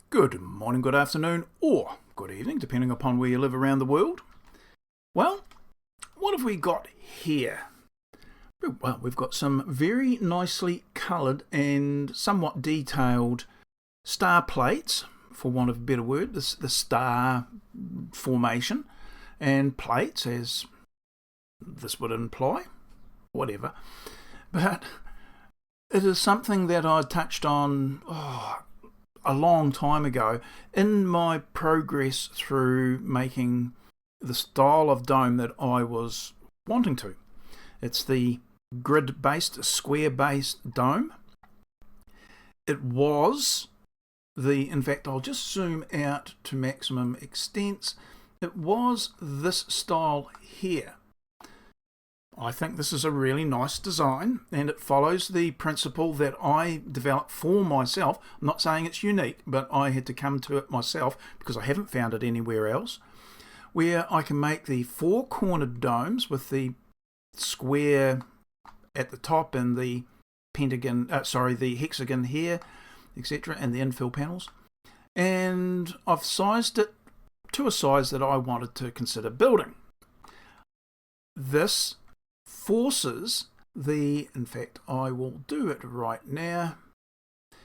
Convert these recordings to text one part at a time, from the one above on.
Good morning, good afternoon, or good evening, depending upon where you live around the world. Well, what have we got here? Well, we've got some very nicely coloured and somewhat detailed star plates, for want of a better word, the star formation, and plates, as this would imply, whatever. But it is something that I touched on a long time ago in my progress through making the style of dome that I was wanting to. It's the grid-based, square-based dome. It was in fact, I'll just zoom out to maximum extents. It was this style here. I think this is a really nice design, and it follows the principle that I developed for myself. I'm not saying it's unique, but I had to come to it myself because I haven't found it anywhere else, where I can make the four-cornered domes with the square at the top and the the hexagon here, etc., and the infill panels. And I've sized it to a size that I wanted to consider building. This forces in fact, I will do it right now.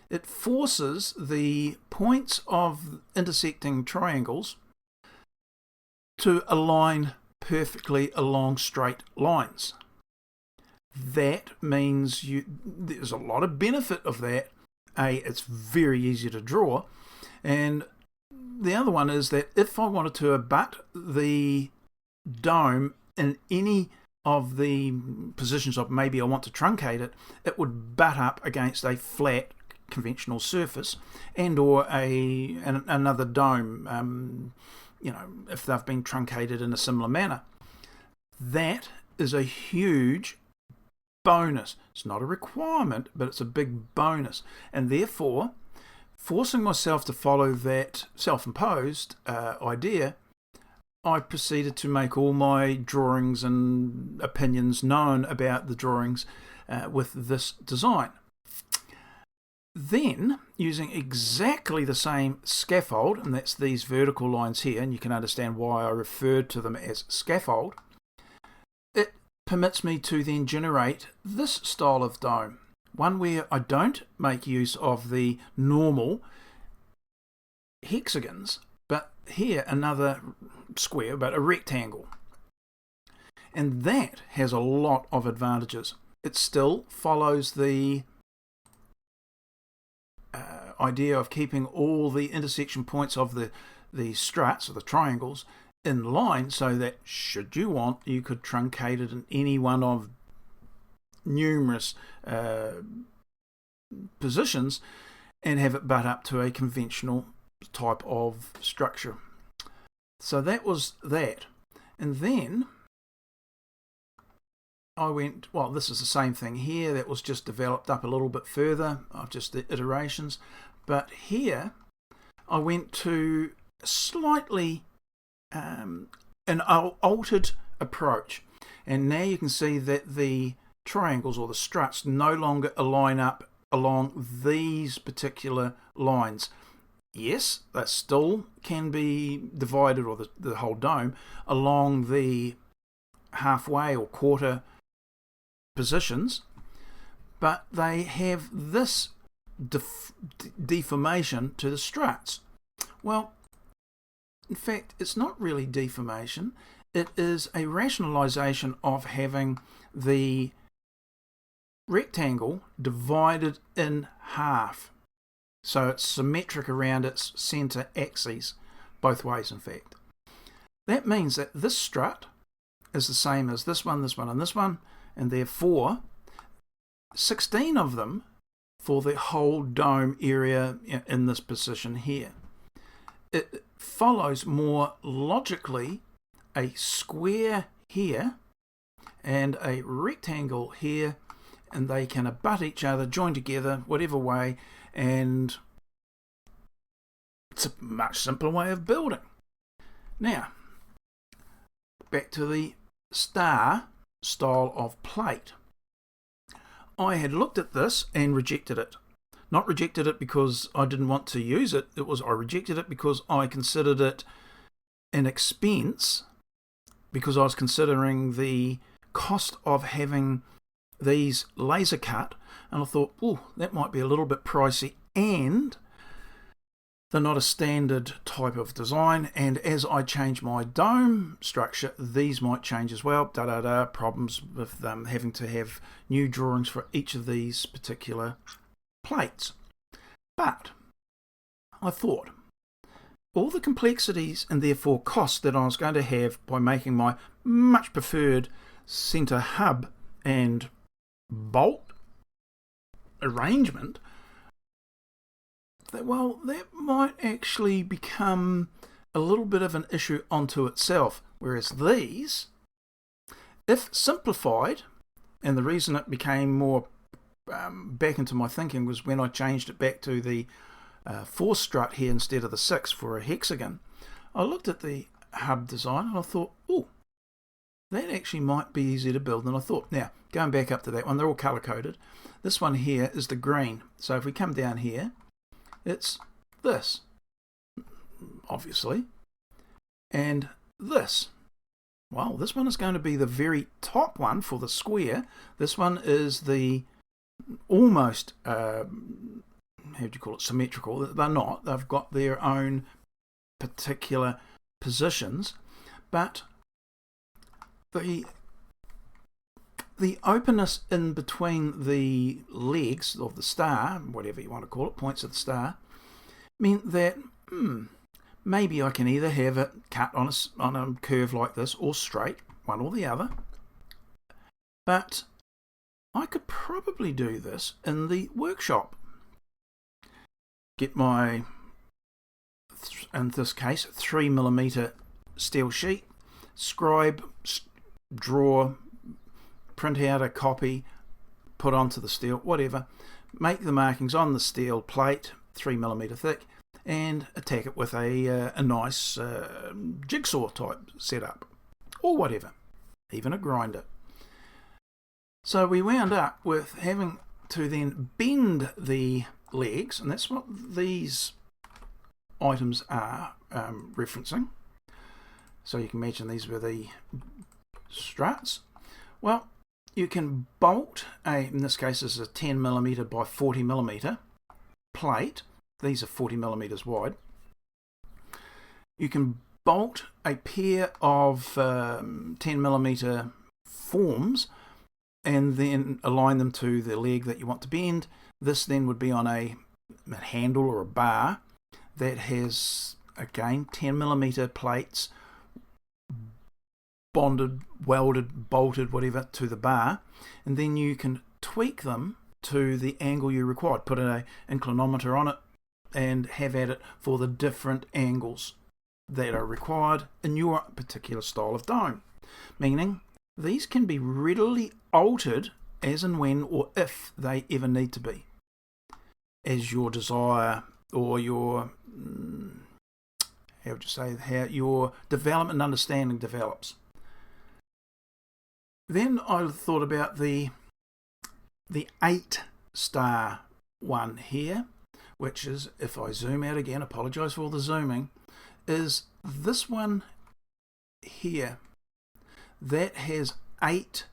It forces the points of intersecting triangles to align perfectly along straight lines. That means there's a lot of benefit of that. It's very easy to draw, and the other one is that if I wanted to abut the dome in any of the positions of maybe I want to truncate it, it would butt up against a flat conventional surface and or another dome, if they've been truncated in a similar manner. That is a huge bonus. It's not a requirement, but it's a big bonus, and therefore forcing myself to follow that self-imposed idea, I proceeded to make all my drawings and opinions known about the drawings with this design. Then, using exactly the same scaffold, and that's these vertical lines here, and you can understand why I referred to them as scaffold, it permits me to then generate this style of dome, one where I don't make use of the normal hexagons, but here another square, but a rectangle. And that has a lot of advantages. It still follows the idea of keeping all the intersection points of the struts, or the triangles, in line, so that should you want, you could truncate it in any one of numerous positions and have it butt up to a conventional type of structure. So that was that. And then I went, well, this is the same thing here. That was just developed up a little bit further of just the iterations. But here I went to slightly an altered approach. And now you can see that the triangles or the struts no longer align up along these particular lines. Yes, that still can be divided, or the whole dome, along the halfway or quarter positions, but they have this deformation to the struts. Well, in fact, it's not really deformation. It is a rationalization of having the rectangle divided in half. So it's symmetric around its centre axes, both ways in fact. That means that this strut is the same as this one, and this one, and therefore 16 of them for the whole dome area in this position here. It follows more logically a square here and a rectangle here, and they can abut each other, join together, whatever way, and it's a much simpler way of building. Now, back to the star style of plate. I had looked at this and rejected it. Not rejected it because I didn't want to use it. I rejected it because I considered it an expense, because I was considering the cost of having these laser cut, and I thought, oh, that might be a little bit pricey, and they're not a standard type of design, and as I change my dome structure, these might change as well. Problems with them having to have new drawings for each of these particular plates. But I thought, all the complexities and therefore costs that I was going to have by making my much preferred centre hub and bolt arrangement, that might actually become a little bit of an issue onto itself. Whereas these, if simplified, and the reason it became more back into my thinking was when I changed it back to the 4 strut here instead of the 6 for a hexagon. I looked at the hub design and I thought, oh, that actually might be easier to build than I thought. Now, going back up to that one, they're all colour coded. This one here is the green. So if we come down here, it's this, obviously, and this. Well, this one is going to be the very top one for the square. This one is the almost, how do you call it, symmetrical. They're not. They've got their own particular positions, but the openness in between the legs of the star, whatever you want to call it, points of the star, meant that maybe I can either have it cut on a curve like this or straight, one or the other. But I could probably do this in the workshop. Get my, in this case, 3mm steel sheet, scribe, draw, print out a copy, put onto the steel, whatever, make the markings on the steel plate, 3mm thick, and attack it with a nice jigsaw type setup, or whatever, even a grinder. So we wound up with having to then bend the legs, and that's what these items are referencing. So you can imagine these were the struts. Well, you can bolt in this case this is a 10mm by 40mm plate. These are 40mm wide. You can bolt a pair of 10mm forms and then align them to the leg that you want to bend. This then would be on a handle or a bar that has, again, 10mm plates bonded, welded, bolted, whatever, to the bar, and then you can tweak them to the angle you require. Put an inclinometer on it and have at it for the different angles that are required in your particular style of dome. Meaning, these can be readily altered as and when or if they ever need to be, as your desire or your, how would you say, how your development and understanding develops. Then I thought about the 8-star one here, which is, if I zoom out again, apologise for all the zooming, is this one here that has 8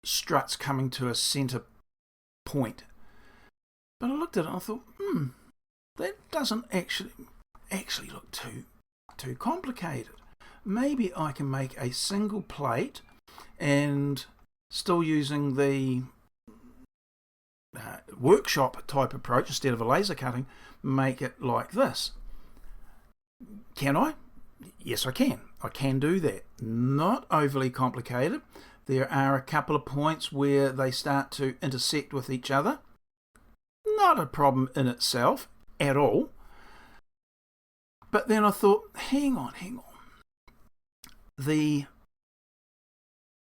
struts coming to a centre point. But I looked at it and I thought, that doesn't actually look too complicated. Maybe I can make a single plate and still using the workshop type approach instead of a laser cutting, make it like this. Can I? Yes, I can. I can do that. Not overly complicated. There are a couple of points where they start to intersect with each other. Not a problem in itself at all. But then I thought, hang on. The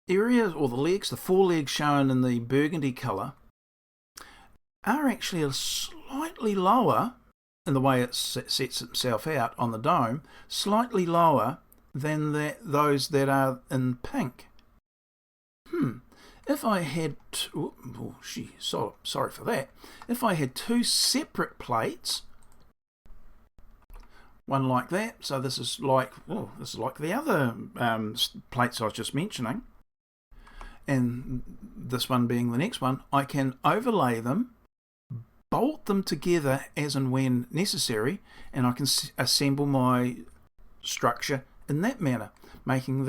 areas, or the legs, the 4 legs shown in the burgundy colour, are actually a slightly lower, in the way it sets itself out on the dome, slightly lower than those that are in pink. if I had, sorry for that, if I had two separate plates, one like that, so this is like the other plates I was just mentioning, and this one being the next one, I can overlay them, bolt them together as and when necessary, and I can assemble my structure in that manner, making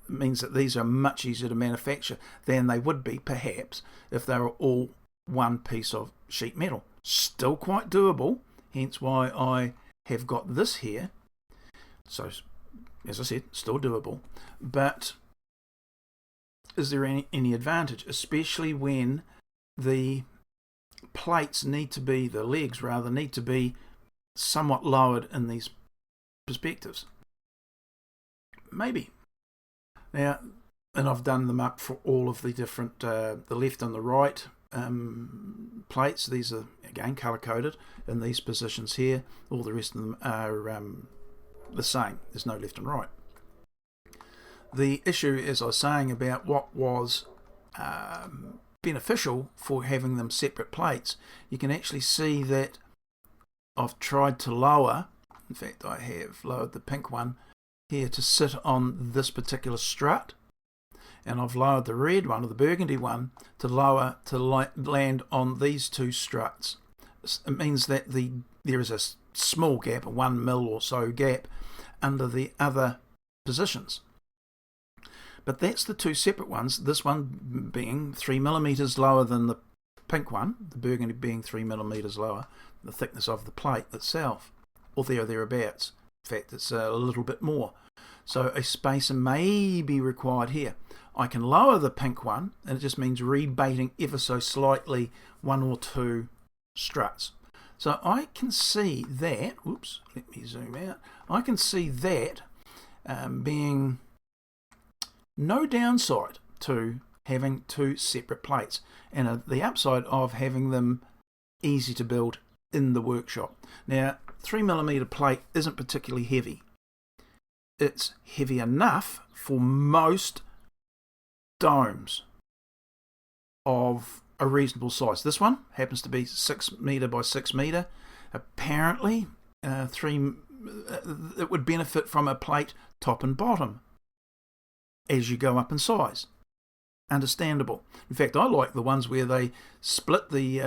means that these are much easier to manufacture than they would be perhaps if they were all one piece of sheet metal. Still quite doable, hence why I have got this here. So as I said, still doable, but is there any advantage, especially when the plates need to be, the legs rather, need to be somewhat lowered in these perspectives? Maybe. Now, and I've done them up for all of the different, the left and the right plates. These are, again, colour-coded in these positions here. All the rest of them are the same. There's no left and right. The issue, as I was saying, about what was beneficial for having them separate plates, you can actually see that I've tried to lower, in fact I have lowered the pink one here to sit on this particular strut, and I've lowered the red one, or the burgundy one, to land on these two struts. It means that there is a small gap, a 1 mil or so gap, under the other positions. But that's the two separate ones, this one being 3mm lower than the pink one, the burgundy being 3mm lower, the thickness of the plate itself, or thereabouts. In fact, it's a little bit more. So a spacer may be required here. I can lower the pink one, and it just means rebaiting ever so slightly one or two struts. So I can see that, oops, let me zoom out, I can see that being no downside to having two separate plates, and the upside of having them easy to build in the workshop. Now, 3mm plate isn't particularly heavy. It's heavy enough for most domes of a reasonable size. This one happens to be 6m by 6m. Apparently, it would benefit from a plate top and bottom as you go up in size. Understandable. In fact, I like the ones where they split the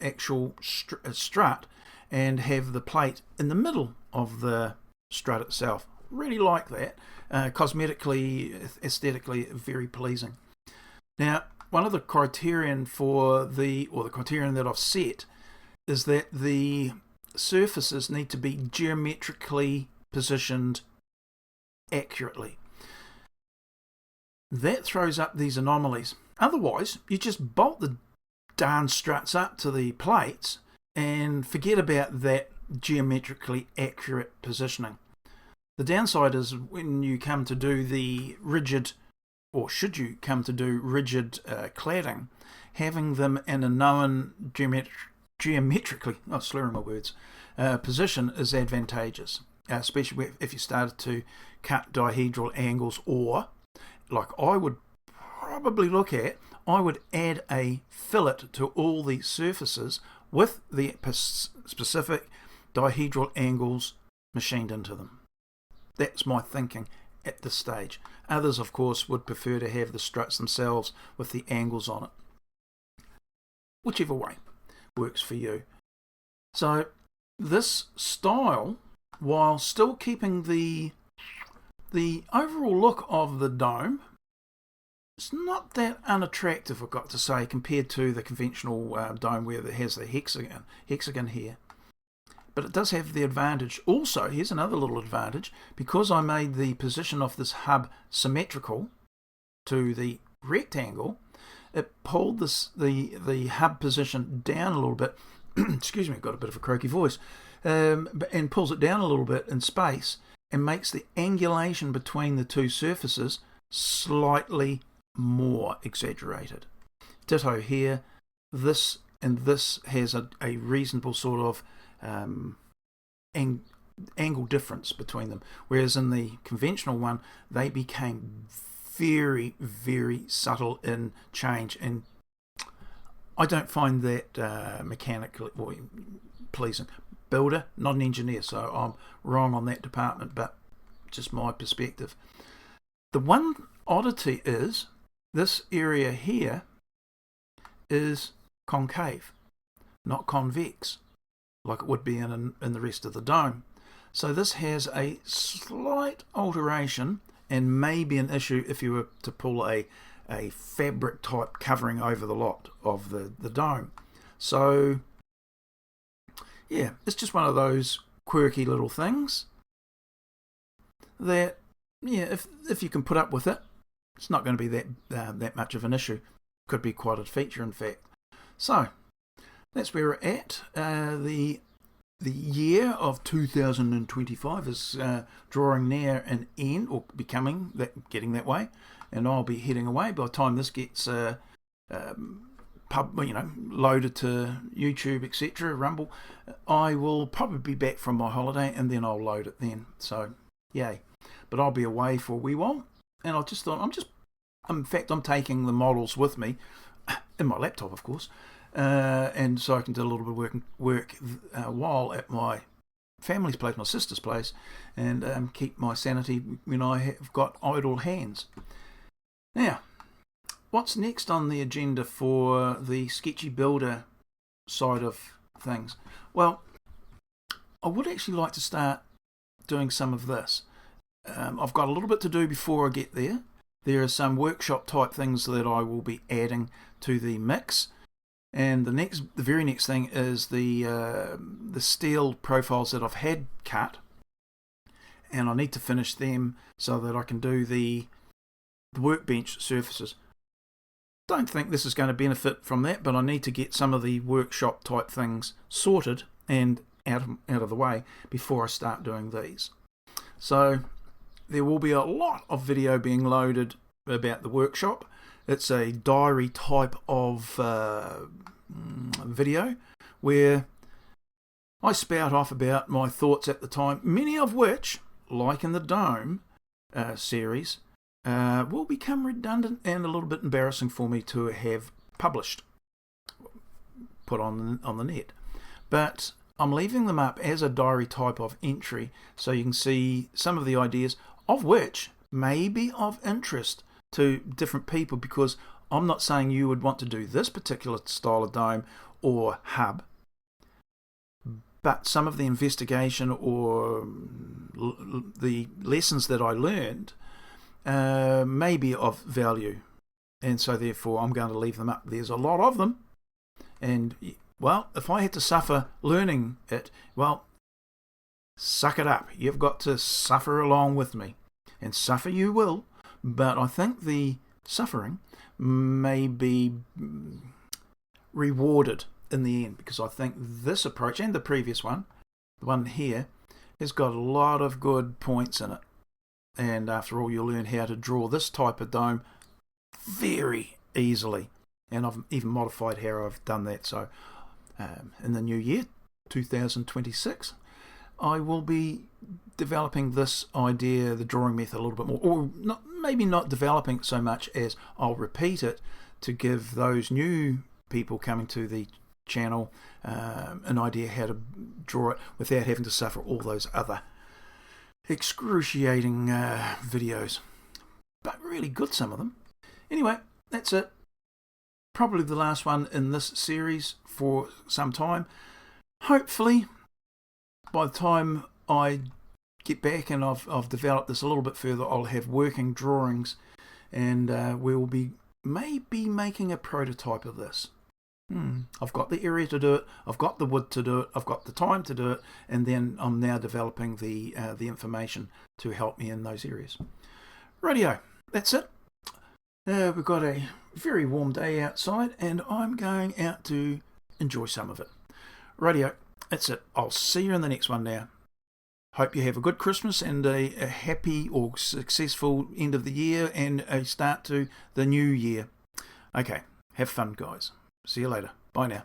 actual strut and have the plate in the middle of the strut itself. Really like that. Cosmetically, aesthetically, very pleasing. Now, one of the criterion the criterion that I've set is that the surfaces need to be geometrically positioned accurately. That throws up these anomalies. Otherwise, you just bolt the darn struts up to the plates and forget about that geometrically accurate positioning. The downside is when you come to do the rigid, or should you come to do rigid cladding, having them in a known geometrically, slurring my words, position is advantageous, especially if you started to cut dihedral angles, or, like I would probably look at, I would add a fillet to all the surfaces with the specific dihedral angles machined into them. That's my thinking at this stage. Others, of course, would prefer to have the struts themselves with the angles on it. Whichever way works for you. So this style, while still keeping the overall look of the dome, it's not that unattractive, I've got to say, compared to the conventional dome where it has the hexagon here. But it does have the advantage also, here's another little advantage, because I made the position of this hub symmetrical to the rectangle, it pulled the hub position down a little bit, excuse me, I've got a bit of a croaky voice, and pulls it down a little bit in space and makes the angulation between the two surfaces slightly more exaggerated. Ditto here, this and this has a reasonable sort of angle difference between them, whereas in the conventional one they became very, very subtle in change, and I don't find that mechanically pleasing. Builder, not an engineer, so I'm wrong on that department, but just my perspective. The one oddity is this area here is concave, not convex, like it would be in the rest of the dome. So this has a slight alteration, and maybe an issue if you were to pull a fabric type covering over the lot of the dome. So yeah, it's just one of those quirky little things that, yeah, if you can put up with it, it's not going to be that much of an issue. Could be quite a feature, in fact. So that's where we're at. The year of 2025 is drawing near an end, or getting that way, and I'll be heading away by the time this gets loaded to YouTube, etc., Rumble. I will probably be back from my holiday, and then I'll load it then. So yay! But I'll be away for a wee while, and I just thought I'm taking the models with me in my laptop, of course. And so I can do a little bit of work while at my family's place, my sister's place, and keep my sanity when I have got idle hands. Now, what's next on the agenda for the Sketchy Builder side of things? Well, I would actually like to start doing some of this. I've got a little bit to do before I get there. There are some workshop type things that I will be adding to the mix. And the very next thing is the steel profiles that I've had cut, and I need to finish them so that I can do the workbench surfaces. Don't think this is going to benefit from that, but I need to get some of the workshop type things sorted and out of the way before I start doing these. So there will be a lot of video being loaded about the workshop. It's a diary type of video where I spout off about my thoughts at the time, many of which, like in the Dome series, will become redundant and a little bit embarrassing for me to have published, put on the net. But I'm leaving them up as a diary type of entry so you can see some of the ideas, of which may be of interest to different people, because I'm not saying you would want to do this particular style of dome or hub, but some of the investigation or the lessons that I learned may be of value, and so therefore I'm going to leave them up. There's a lot of them, and well, if I had to suffer learning it, well, suck it up. You've got to suffer along with me, and suffer you will. But I think the suffering may be rewarded in the end, because I think this approach and the previous one, the one here, has got a lot of good points in it. And after all, you'll learn how to draw this type of dome very easily. And I've even modified how I've done that. So in the new year, 2026, I will be developing this idea, the drawing method, a little bit more, or maybe not developing it so much as I'll repeat it to give those new people coming to the channel an idea how to draw it without having to suffer all those other excruciating videos. But really good, some of them. Anyway, that's it. Probably the last one in this series for some time. Hopefully, by the time I get back and I've developed this a little bit further, I'll have working drawings, and we'll be maybe making a prototype of this. I've got the area to do it, I've got the wood to do it, I've got the time to do it, and then I'm now developing the information to help me in those areas. Rightio, that's it. We've got a very warm day outside, and I'm going out to enjoy some of it. Rightio, that's it. I'll see you in the next one now. Hope you have a good Christmas and a happy or successful end of the year and a start to the new year. Okay, have fun, guys. See you later. Bye now.